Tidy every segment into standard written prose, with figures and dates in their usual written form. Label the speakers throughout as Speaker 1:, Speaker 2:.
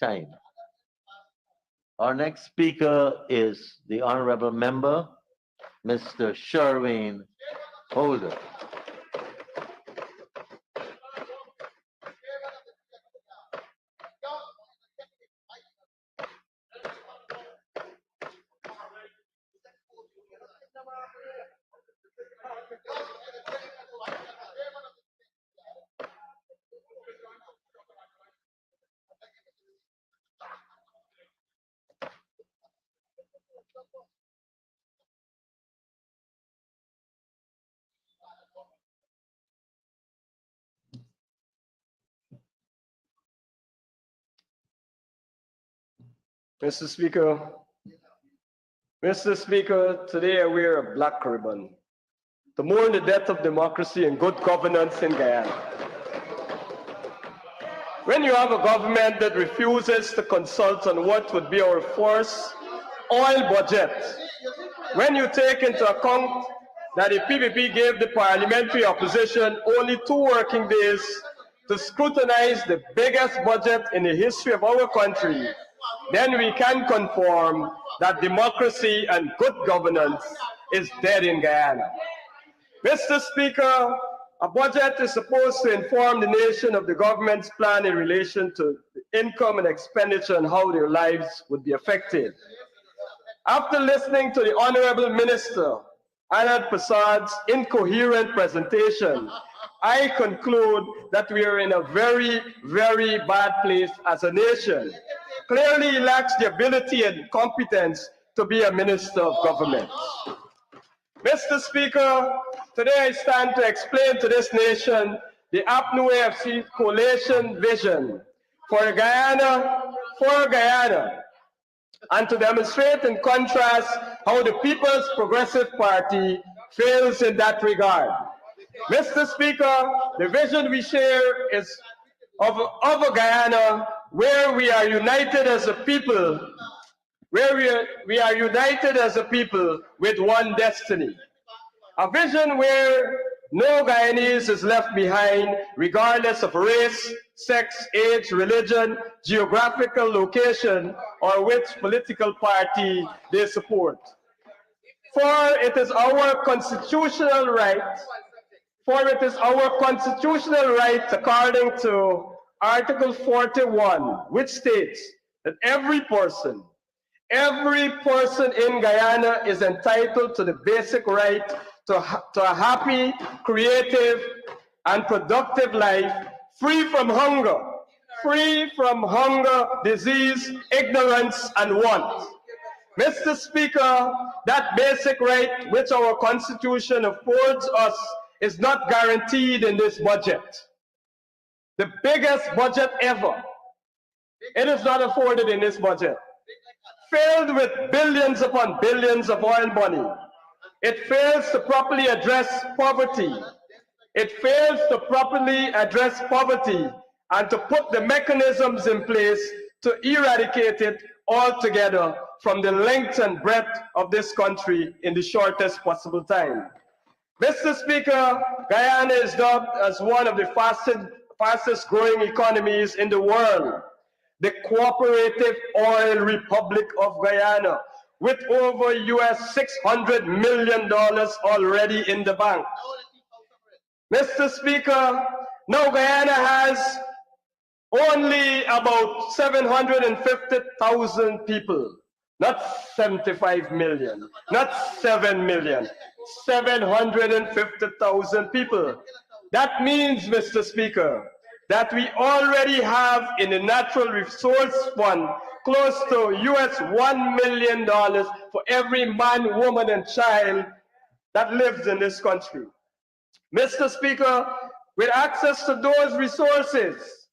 Speaker 1: time. Our next speaker is the Honorable Member, Mr. Sherwin Holder.
Speaker 2: Mr. Speaker, today I wear a black ribbon to mourn the death of democracy and good governance in Guyana. When you have a government that refuses to consult on what would be our first oil budget, when you take into account that the PPP gave the parliamentary opposition only 2 working days to scrutinize the biggest budget in the history of our country, then we can confirm that democracy and good governance is dead in Guyana. Mr. Speaker, a budget is supposed to inform the nation of the government's plan in relation to the income and expenditure and how their lives would be affected. After listening to the Honorable Minister, Anand Prasad's incoherent presentation, I conclude that we are in a very, very bad place as a nation. Clearly, he lacks the ability and competence to be a minister of government. Mr. Speaker, today I stand to explain to this nation the APNU AFC coalition vision for Guyana, and to demonstrate and contrast how the People's Progressive Party fails in that regard. Mr. Speaker, the vision we share is of a Guyana where we are united as a people, we are united as a people with one destiny. A vision where no Guyanese is left behind, regardless of race, sex, age, religion, geographical location, or which political party they support. For it is our constitutional right, according to Article 41, which states that every person in Guyana is entitled to the basic right to a happy, creative, and productive life, free from hunger, disease, ignorance, and want. Mr. Speaker, that basic right which our Constitution affords us is not guaranteed in this budget. The biggest budget ever. It is not afforded in this budget. Filled with billions upon billions of oil money. It fails to properly address poverty. And to put the mechanisms in place to eradicate it altogether from the length and breadth of this country in the shortest possible time. Mr. Speaker, Guyana is dubbed as one of the fastest growing economies in the world, the Cooperative Oil Republic of Guyana, with over US $600 million already in the bank. Mr. Speaker, now Guyana has only about 750,000 people, not 75 million, not 7 million, 750,000 people. That means, Mr. Speaker, that we already have in the Natural Resource Fund close to US $1 million for every man, woman, and child that lives in this country. Mr. Speaker, with access to those resources,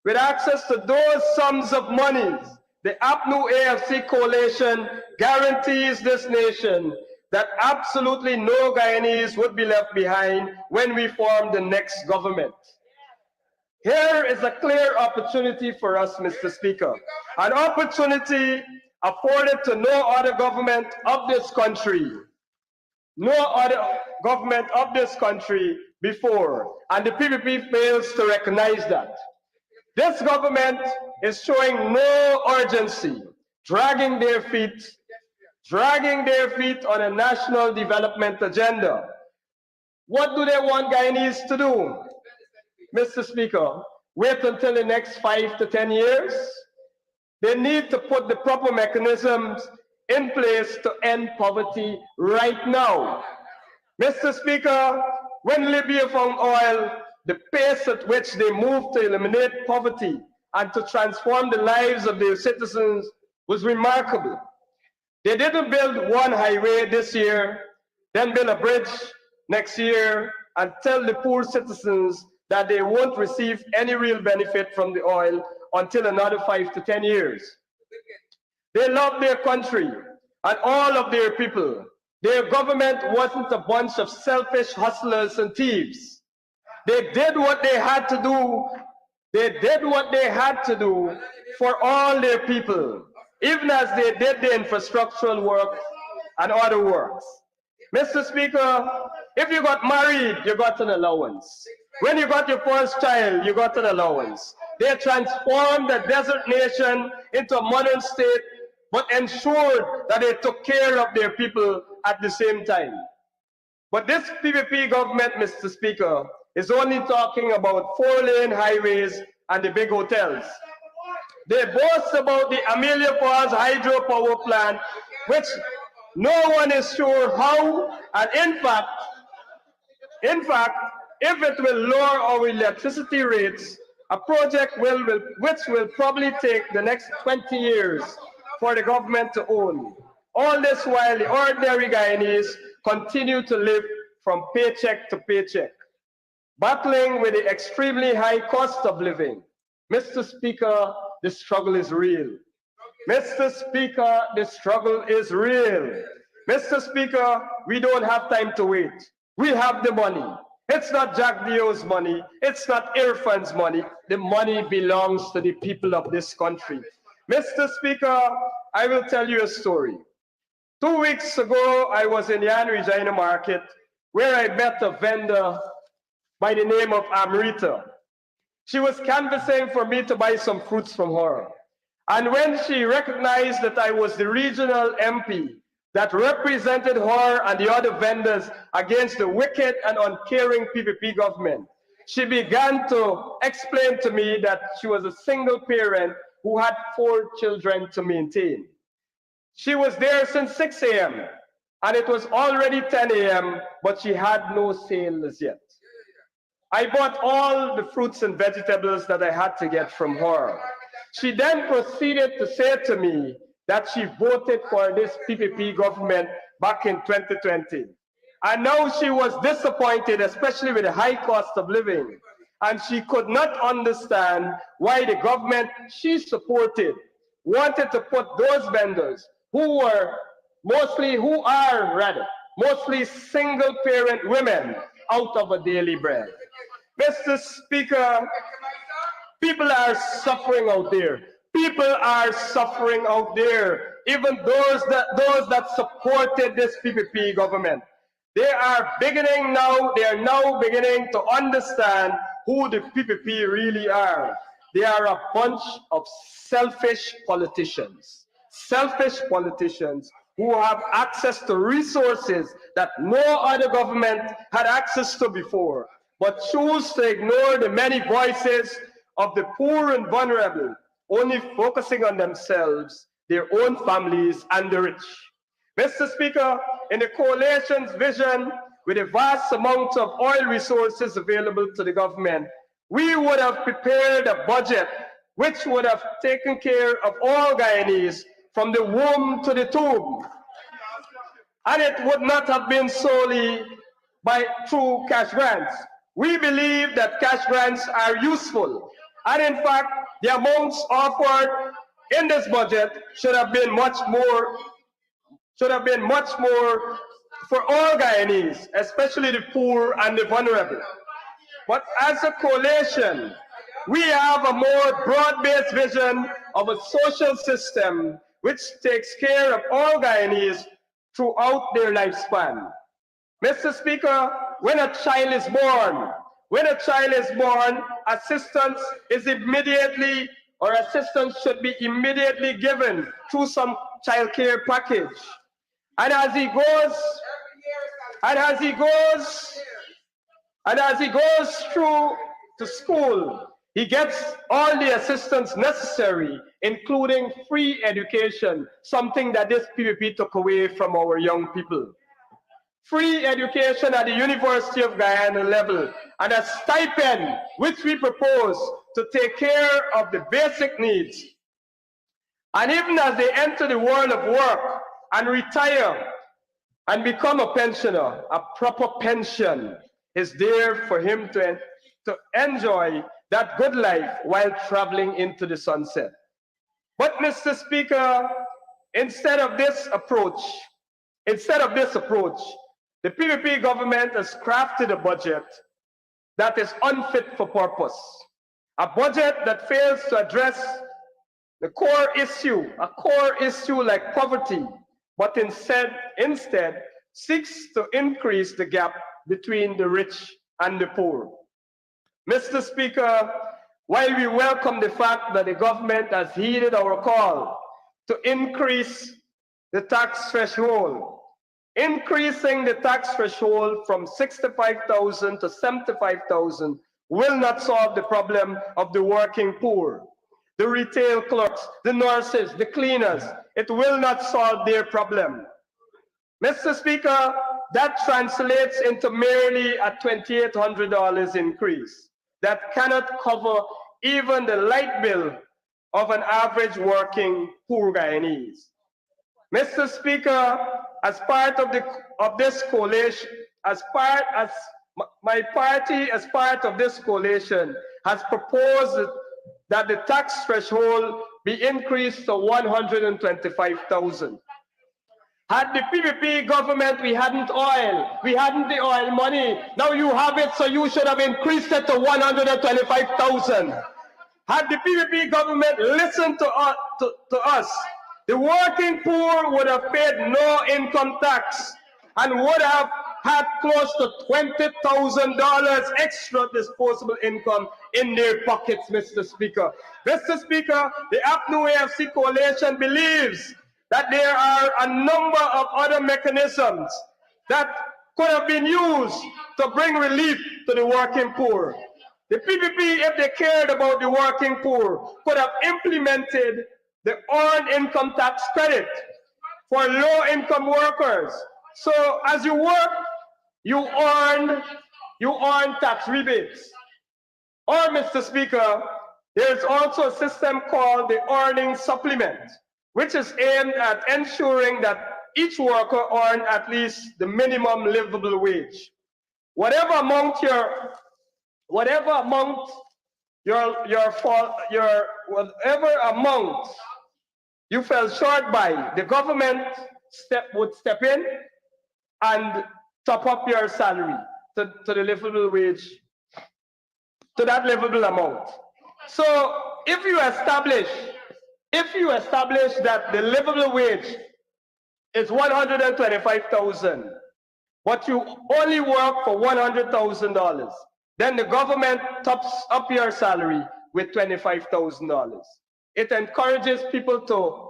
Speaker 2: with access to those sums of money, the APNU AFC coalition guarantees this nation that absolutely no Guyanese would be left behind when we form the next government. Here is a clear opportunity for us, Mr. Speaker, an opportunity afforded to no other government of this country, before, and the PPP fails to recognize that. This government is showing no urgency, dragging their feet on a national development agenda. What do they want Guyanese to do, Mr. Speaker? Wait until the next 5 to 10 years? They need to put the proper mechanisms in place to end poverty right now. Mr. Speaker, when Libya found oil, the pace at which they moved to eliminate poverty and to transform the lives of their citizens was remarkable. They didn't build one highway this year, then build a bridge next year, and tell the poor citizens that they won't receive any real benefit from the oil until another 5 to 10 years. They love their country and all of their people. Their government wasn't a bunch of selfish hustlers and thieves. They did what they had to do. They did what they had to do for all their people, even as they did the infrastructural work and other works. Mr. Speaker, if you got married, you got an allowance. When you got your first child, you got an allowance. They transformed the desert nation into a modern state, but ensured that they took care of their people at the same time. But this PPP government, Mr. Speaker, is only talking about 4-lane highways and the big hotels. They boast about the Amelia Falls hydropower plant, which no one is sure how, and in fact, if it will lower our electricity rates, a project which will probably take the next 20 years for the government to own. All this while the ordinary Guyanese continue to live from paycheck to paycheck, battling with the extremely high cost of living. Mr. Speaker, the struggle is real. Mr. Speaker, the struggle is real. Mr. Speaker, we don't have time to wait. We have the money. It's not Jack Dio's money. It's not Irfan's money. The money belongs to the people of this country. Mr. Speaker, I will tell you a story. 2 weeks ago, I was in Yan Regina Market where I met a vendor by the name of Amrita. She was canvassing for me to buy some fruits from her. And when she recognized that I was the regional MP that represented her and the other vendors against the wicked and uncaring PPP government, she began to explain to me that she was a single parent who had 4 children to maintain. She was there since 6 a.m. and it was already 10 a.m., but she had no sales yet. I bought all the fruits and vegetables that I had to get from her. She then proceeded to say to me that she voted for this PPP government back in 2020. And now she was disappointed, especially with the high cost of living. And she could not understand why the government she supported wanted to put those vendors who are mostly single parent women out of a daily bread. Mr. Speaker, people are suffering out there. People are suffering out there. Even those that supported this PPP government. They are now beginning to understand who the PPP really are. They are a bunch of selfish politicians. Selfish politicians who have access to resources that no other government had access to before, but choose to ignore the many voices of the poor and vulnerable, only focusing on themselves, their own families, and the rich. Mr. Speaker, in the coalition's vision, with a vast amount of oil resources available to the government, we would have prepared a budget which would have taken care of all Guyanese from the womb to the tomb. And it would not have been solely through cash grants. We believe that cash grants are useful. And in fact, the amounts offered in this budget should have been much more for all Guyanese, especially the poor and the vulnerable. But as a coalition, we have a more broad-based vision of a social system which takes care of all Guyanese throughout their lifespan. Mr. Speaker, when a child is born, When a child is born, assistance is immediately, or assistance should be immediately given through some child care package. And as he goes, and as he goes, and as he goes through to school, he gets all the assistance necessary, including free education, something that this PPP took away from our young people. Free education at the University of Guyana level, and a stipend which we propose to take care of the basic needs. And even as they enter the world of work and retire and become a pensioner, a proper pension is there for him to enjoy that good life while traveling into the sunset. But Mr. Speaker, instead of this approach, the PPP government has crafted a budget that is unfit for purpose. A budget that fails to address the core issue, a core issue like poverty, but instead seeks to increase the gap between the rich and the poor. Mr. Speaker, while we welcome the fact that the government has heeded our call to increase the tax threshold, increasing the tax threshold from 65,000 to 75,000 will not solve the problem of the working poor, the retail clerks, the nurses, the cleaners. It will not solve their problem. Mr. Speaker, that translates into merely a $2,800 increase that cannot cover even the light bill of an average working poor Guyanese. Mr. Speaker, as part of this coalition, my party, as part of this coalition, has proposed that the tax threshold be increased to 125,000. Had the PPP government, we hadn't the oil money. Now you have it, so you should have increased it to 125,000. Had the PPP government listened to us, the working poor would have paid no income tax and would have had close to $20,000 extra disposable income in their pockets, Mr. Speaker. Mr. Speaker, the APNU AFC coalition believes that there are a number of other mechanisms that could have been used to bring relief to the working poor. The PPP, if they cared about the working poor, could have implemented the earned income tax credit for low-income workers. So as you work, you earn tax rebates. Or, Mr. Speaker, there's also a system called the earning supplement, which is aimed at ensuring that each worker earn at least the minimum livable wage. Whatever amount you fell short by, the government would step in and top up your salary to the livable wage, to that livable amount. So if you establish that the livable wage is 125,000, but you only work for $100,000, then the government tops up your salary with $25,000. It encourages people to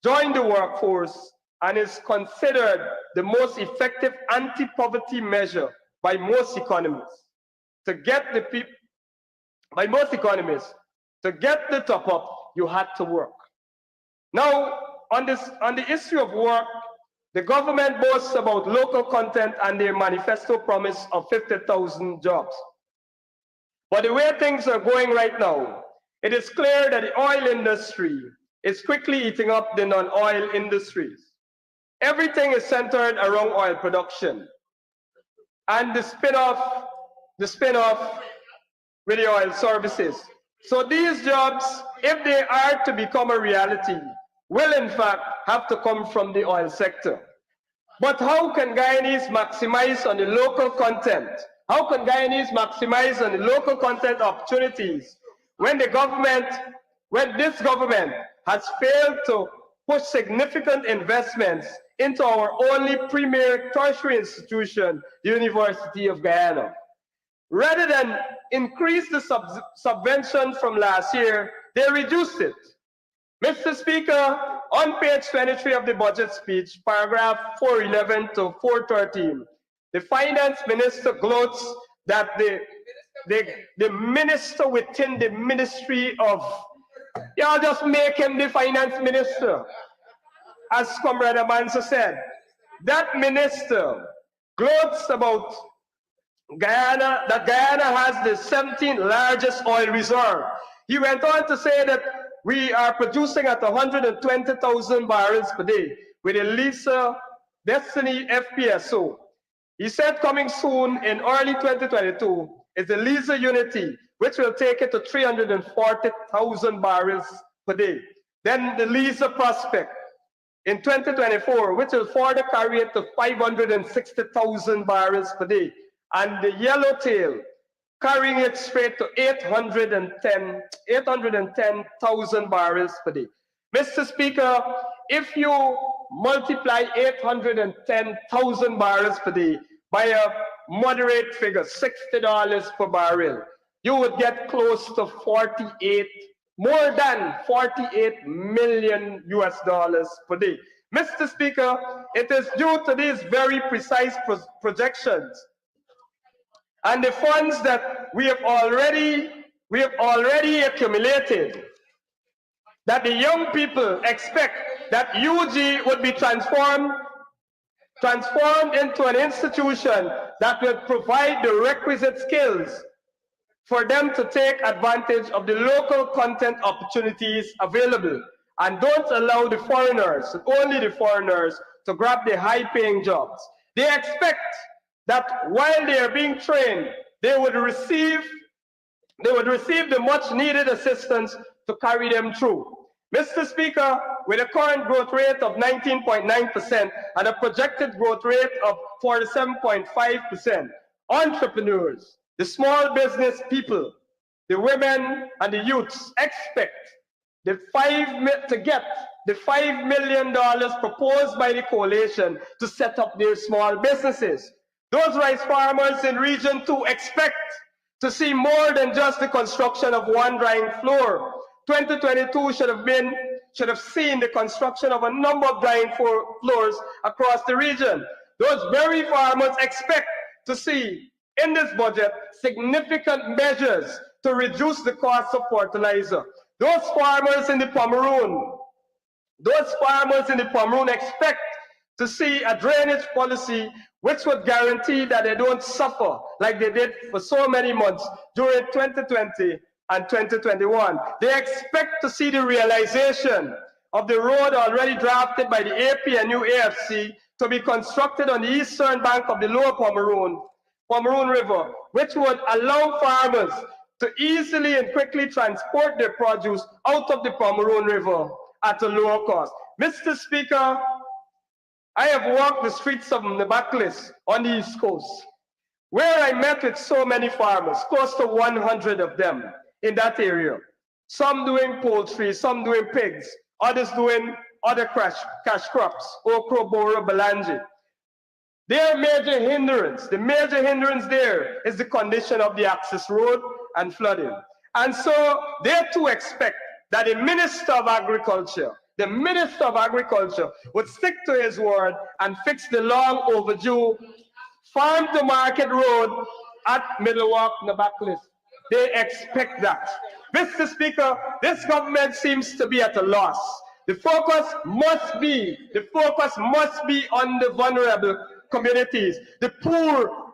Speaker 2: join the workforce and is considered the most effective anti-poverty measure by most economists. To get the top up, you had to work. Now, on the issue of work, the government boasts about local content and their manifesto promise of 50,000 jobs. But the way things are going right now, it is clear that the oil industry is quickly eating up the non-oil industries. Everything is centered around oil production and the spin-off with the oil services. So these jobs, if they are to become a reality, will in fact have to come from the oil sector. But how can Guyanese maximize on the local content? How can Guyanese maximize on the local content opportunities when this government has failed to push significant investments into our only premier tertiary institution, the University of Guyana? Rather than increase the subvention from last year, they reduced it. Mr. Speaker, on page 23 of the budget speech, paragraph 411 to 413, the finance minister gloats that the minister within the ministry of, y'all just make him the finance minister. As Comrade Amansa said, that minister gloats about Guyana, that Guyana has the 17th largest oil reserve. He went on to say that we are producing at 120,000 barrels per day with a Lisa Destiny FPSO. He said coming soon in early 2022 is the Lisa Unity, which will take it to 340,000 barrels per day. Then the Lisa Prospect in 2024, which will further carry it to 560,000 barrels per day. And the Yellowtail, carrying it straight to 810,000 barrels per day. Mr. Speaker, if you multiply 810,000 barrels per day by a moderate figure, $60 per barrel, you would get close to more than 48 million US dollars per day. Mr. Speaker, it is due to these very precise projections and the funds that we have already accumulated that the young people expect that UG would be transformed into an institution that will provide the requisite skills for them to take advantage of the local content opportunities available, and don't allow the foreigners, only the foreigners, to grab the high-paying jobs. They expect that while they are being trained, they would receive the much-needed assistance to carry them through. Mr. Speaker, with a current growth rate of 19.9% and a projected growth rate of 47.5%, entrepreneurs, the small business people, the women and the youths expect to get the $5 million proposed by the coalition to set up their small businesses. Those rice farmers in Region 2 expect to see more than just the construction of one drying floor. 2022 should have seen the construction of a number of drying floors across the region. Those very farmers expect to see in this budget significant measures to reduce the cost of fertilizer. Those farmers in the Pomeroon expect to see a drainage policy which would guarantee that they don't suffer like they did for so many months during 2020 and 2021. They expect to see the realization of the road already drafted by the AP and UAFC to be constructed on the eastern bank of the lower Pomeroon River, which would allow farmers to easily and quickly transport their produce out of the Pomeroon River at a lower cost. Mr. Speaker, I have walked the streets of Nabaklis on the East Coast, where I met with so many farmers, close to 100 of them in that area. Some doing poultry, some doing pigs, others doing other cash crops, okra, boro, balanji. Their major hindrance, the major hindrance there is the condition of the access road and flooding. And so they too expect that the Minister of Agriculture would stick to his word and fix the long overdue farm to market road at Middlewalk, Nabaklis. They expect that. Mr. Speaker, this government seems to be at a loss. The focus must be on the vulnerable communities, the poor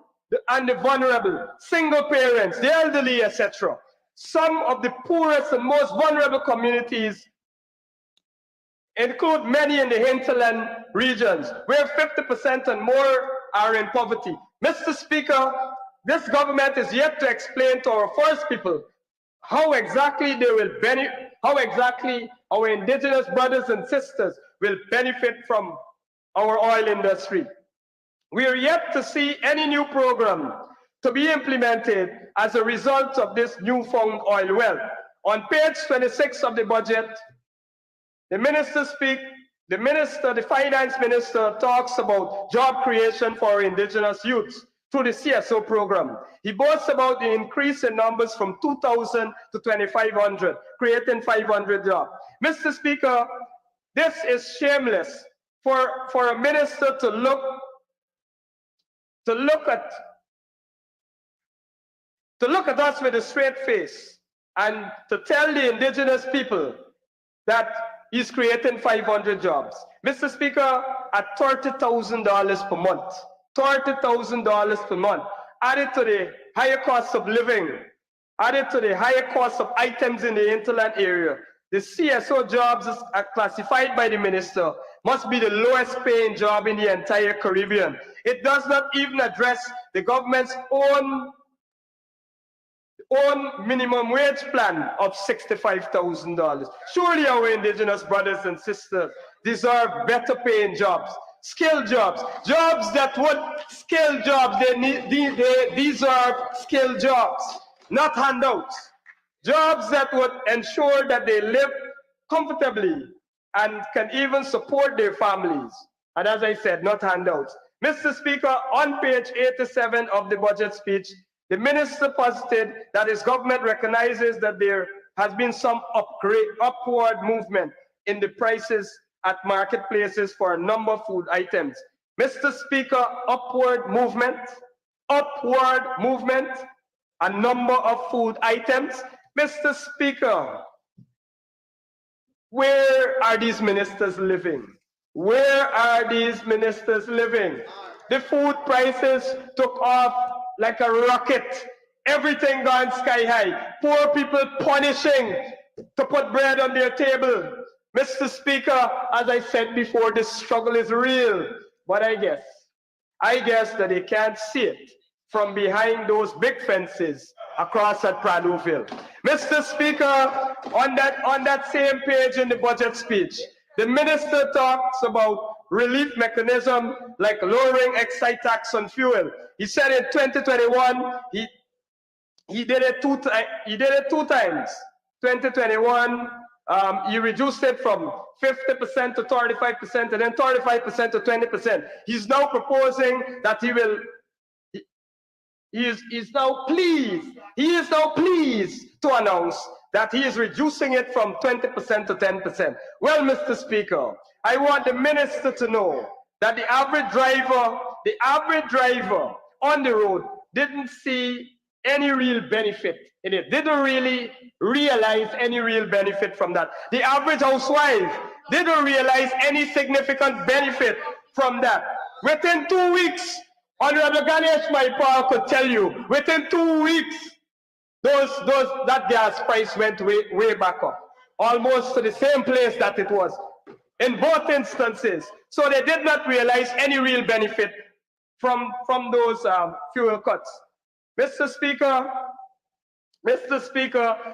Speaker 2: and the vulnerable, single parents, the elderly, etc. Some of the poorest and most vulnerable communities include many in the hinterland regions, where 50% and more are in poverty. Mr. Speaker, this government is yet to explain to our first people how exactly our indigenous brothers and sisters will benefit from our oil industry. We are yet to see any new program to be implemented as a result of this newfound oil well. On page 26 of the budget, the finance minister talks about job creation for indigenous youths. through the CSO program. He boasts about the increase in numbers from 2,000 to 2,500, creating 500 jobs. Mr. Speaker, this is shameless for a minister to look at us with a straight face and to tell the indigenous people that he's creating 500 jobs. Mr. Speaker, at $30,000 per month, $30,000 per month, added to the higher cost of living, added to the higher cost of items in the hinterland area, the CSO jobs are classified by the minister must be the lowest paying job in the entire Caribbean. It does not even address the government's own minimum wage plan of $65,000. Surely our indigenous brothers and sisters deserve better paying jobs, skilled jobs, jobs that would skilled jobs. They deserve skilled jobs, not handouts. Jobs that would ensure that they live comfortably and can even support their families. And as I said, not handouts. Mr. Speaker, on page 87 of the budget speech, the minister posited that his government recognizes that there has been some upward movement in the prices at marketplaces for a number of food items. Mr. Speaker, upward movement, a number of food items. Mr. Speaker, where are these ministers living? Where are these ministers living? The food prices took off like a rocket. Everything gone sky high. Poor people punishing to put bread on their table. Mr. Speaker, as I said before, this struggle is real. But I guess that they can't see it from behind those big fences across at Pradoville. Mr. Speaker, on that same page in the budget speech, the minister talks about relief mechanism like lowering excise tax on fuel. He said in 2021, he did it two times. 2021, he reduced it from 50% to 35% and then 35% to 20%. He's now proposing that he is now pleased to announce that he is reducing it from 20% to 10%. Well, Mr. Speaker, I want the minister to know that the average driver on the road didn't see any real benefit in it, didn't really realize any real benefit from that. The average housewife didn't realize any significant benefit from that. Within 2 weeks, Honorable Ganesh Maipal could tell you, within 2 weeks, that gas price went way back up, almost to the same place that it was in both instances. So they did not realize any real benefit from those fuel cuts. Mr. Speaker,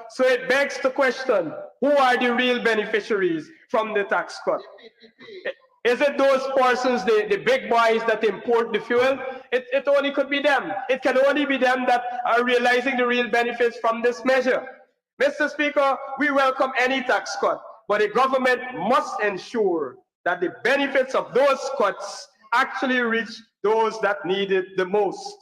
Speaker 2: so it begs the question, who are the real beneficiaries from the tax cut? Is it those persons, the big boys that import the fuel? It only could be them. It can only be them that are realizing the real benefits from this measure. Mr. Speaker, we welcome any tax cut, but the government must ensure that the benefits of those cuts actually reach those that need it the most.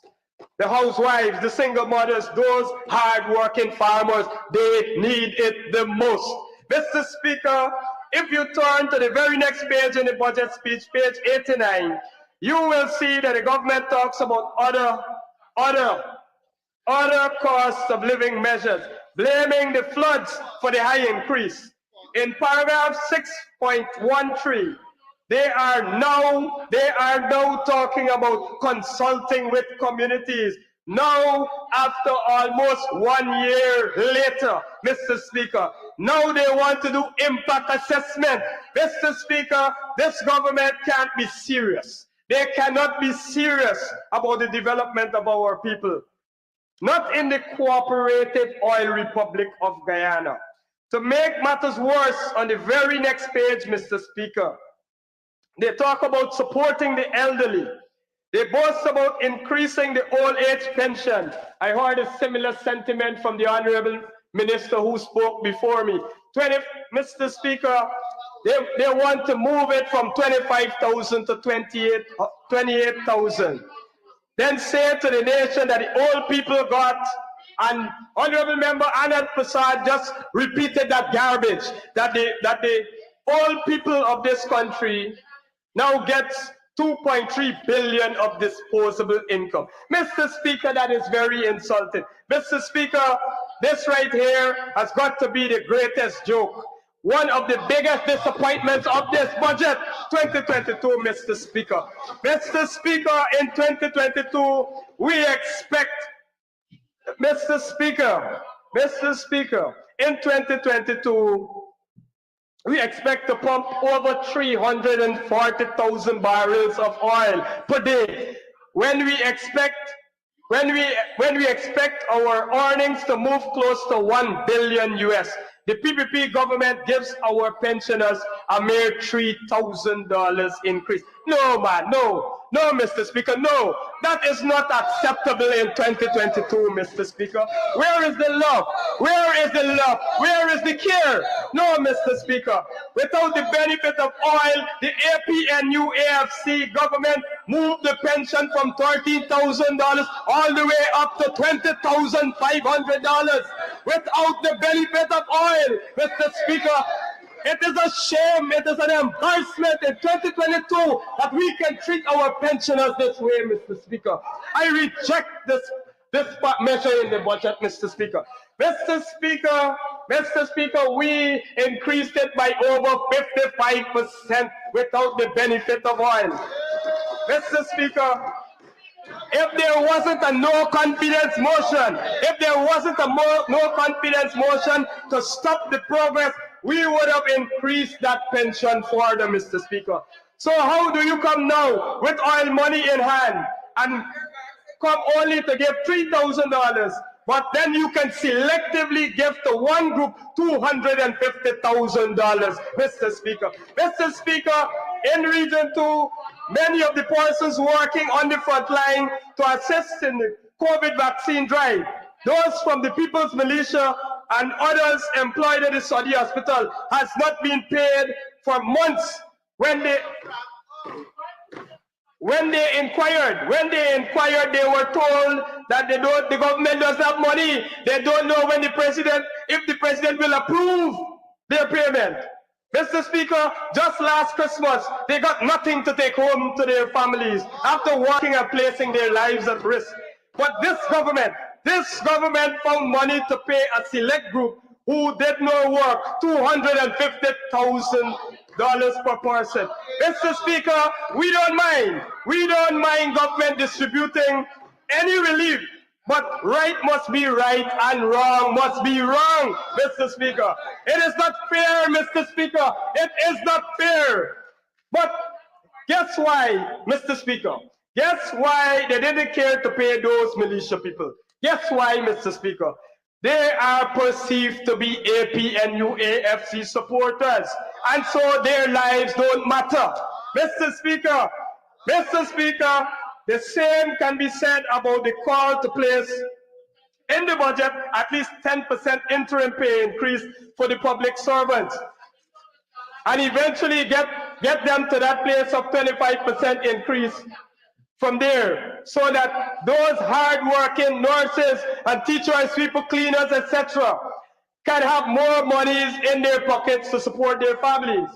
Speaker 2: The housewives, the single mothers, those hard-working farmers, they need it the most. Mr. Speaker, if you turn to the very next page in the budget speech, page 89, you will see that the government talks about other costs of living measures, blaming the floods for the high increase. In paragraph 6.13, they are now talking about consulting with communities. Now, after almost 1 year later, Mr. Speaker, now they want to do impact assessment. Mr. Speaker, this government can't be serious. They cannot be serious about the development of our people. Not in the Cooperative Oil Republic of Guyana. To make matters worse, on the very next page, Mr. Speaker, they talk about supporting the elderly. They boast about increasing the old age pension. I heard a similar sentiment from the Honorable Minister who spoke before me. Mr. Speaker, they want to move it from 25,000 to 28,000. then say to the nation that the old people got, and Honorable Member Anand Prasad just repeated that garbage, that the old people of this country now gets 2.3 billion of disposable income. Mr. Speaker, that is very insulting. Mr. Speaker, this right here has got to be the greatest joke. One of the biggest disappointments of this budget, 2022, Mr. Speaker. Mr. Speaker, in 2022, we expect, Mr. Speaker, in 2022, we expect to pump over 340,000 barrels of oil per day. When we expect our earnings to move close to 1 billion US, the PPP government gives our pensioners a mere $3,000 increase. No, man, no, Mr. Speaker, no. That is not acceptable in 2022, Mr. Speaker. Where is the love? Where is the love? Where is the care? No, Mr. Speaker. Without the benefit of oil, the APNU AFC government moved the pension from $13,000 all the way up to $20,500. Without the benefit of oil, Mr. Speaker, it is a shame, it is an embarrassment in 2022 that we can treat our pensioners this way, Mr. Speaker. I reject this measure in the budget, Mr. Speaker. Mr. Speaker, we increased it by over 55% without the benefit of oil. Mr. Speaker, if there wasn't a no confidence motion, to stop the progress, we would have increased that pension further, Mr. Speaker. So how do you come now with oil money in hand and come only to give $3,000, but then you can selectively give to one group $250,000, Mr. Speaker. Mr. Speaker, in Region 2, many of the persons working on the front line to assist in the COVID vaccine drive, those from the People's Militia and others employed at the Saudi hospital, has not been paid for months. When they inquired, they were told that the government doesn't have money. They don't know when if the president will approve their payment. Mr. Speaker, just last Christmas, they got nothing to take home to their families after working and placing their lives at risk. But this government found money to pay a select group who did no work, $250,000 per person. Mr. Speaker, we don't mind government distributing any relief, but right must be right and wrong must be wrong, Mr. Speaker. It is not fair, Mr. Speaker. It is not fair. But guess why, Mr. Speaker? Guess why they didn't care to pay those militia people? Guess why, Mr. Speaker? They are perceived to be APNU AFC supporters, and so their lives don't matter. Mr. Speaker, the same can be said about the call to place in the budget at least 10% interim pay increase for the public servants, and eventually get them to that place of 25% increase from there, so that those hard-working nurses and teachers, people, cleaners, etc., can have more monies in their pockets to support their families.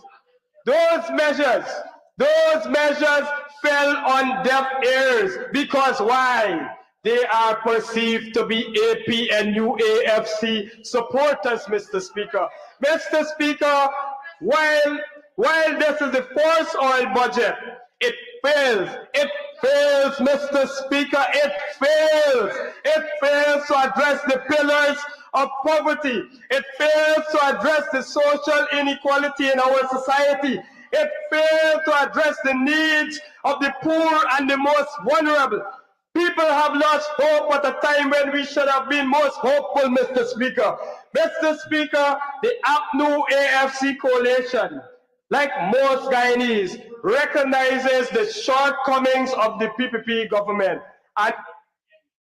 Speaker 2: Those measures fell on deaf ears because why? They are perceived to be APNU AFC supporters, Mr. Speaker. Mr. Speaker, while this is the first oil budget, it fails, Mr. Speaker, it fails to address the pillars of poverty. It fails to address the social inequality in our society. It failed to address the needs of the poor and the most vulnerable. People have lost hope at a time when we should have been most hopeful, Mr. Speaker. Mr. Speaker, the APNU AFC coalition, like most Guyanese, recognizes the shortcomings of the PPP government. And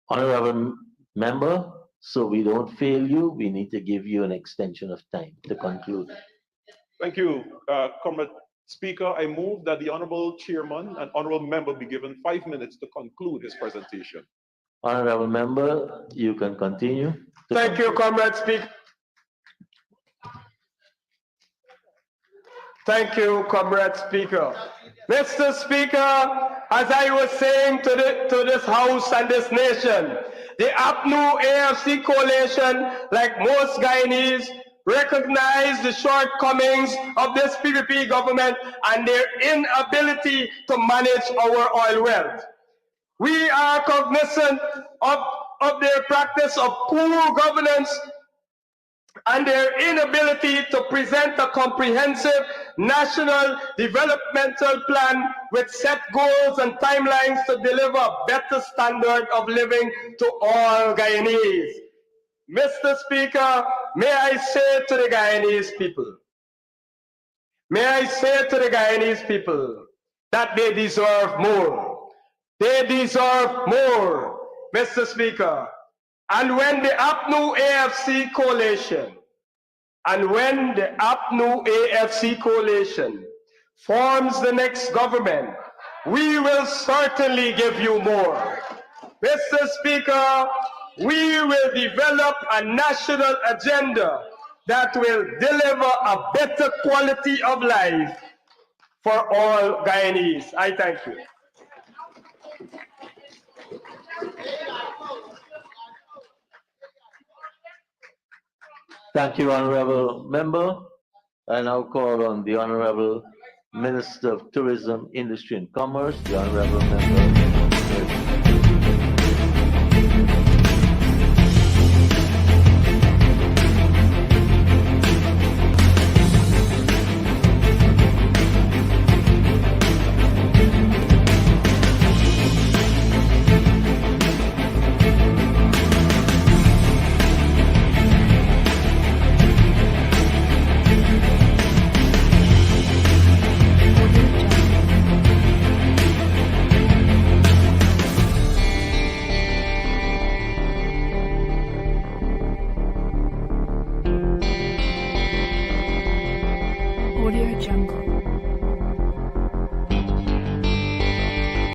Speaker 1: Honorable Member, so we don't fail you, we need to give you an extension of time to conclude.
Speaker 3: Thank you, Comrade Speaker, I move that the Honorable Chairman and Honorable Member be given 5 minutes to conclude his presentation.
Speaker 1: Honorable member, you can continue.
Speaker 2: Thank you, Comrade Speaker. Thank you, Comrade Speaker. Mr. Speaker, as I was saying to this House and this nation, the APNU AFC coalition, like most Guyanese, recognize the shortcomings of this PPP government and their inability to manage our oil wealth. We are cognizant of their practice of poor governance and their inability to present a comprehensive national developmental plan with set goals and timelines to deliver a better standard of living to all Guyanese. Mr. Speaker, may I say to the Guyanese people, that they deserve more. They deserve more, Mr. Speaker. And when the APNU AFC coalition forms the next government, we will certainly give you more. Mr. Speaker, we will develop a national agenda that will deliver a better quality of life for all Guyanese. I thank you.
Speaker 1: Thank you, honorable member. I now call on the Honorable Minister of Tourism, Industry and Commerce, the Honorable Member.
Speaker 4: Audio Jungle.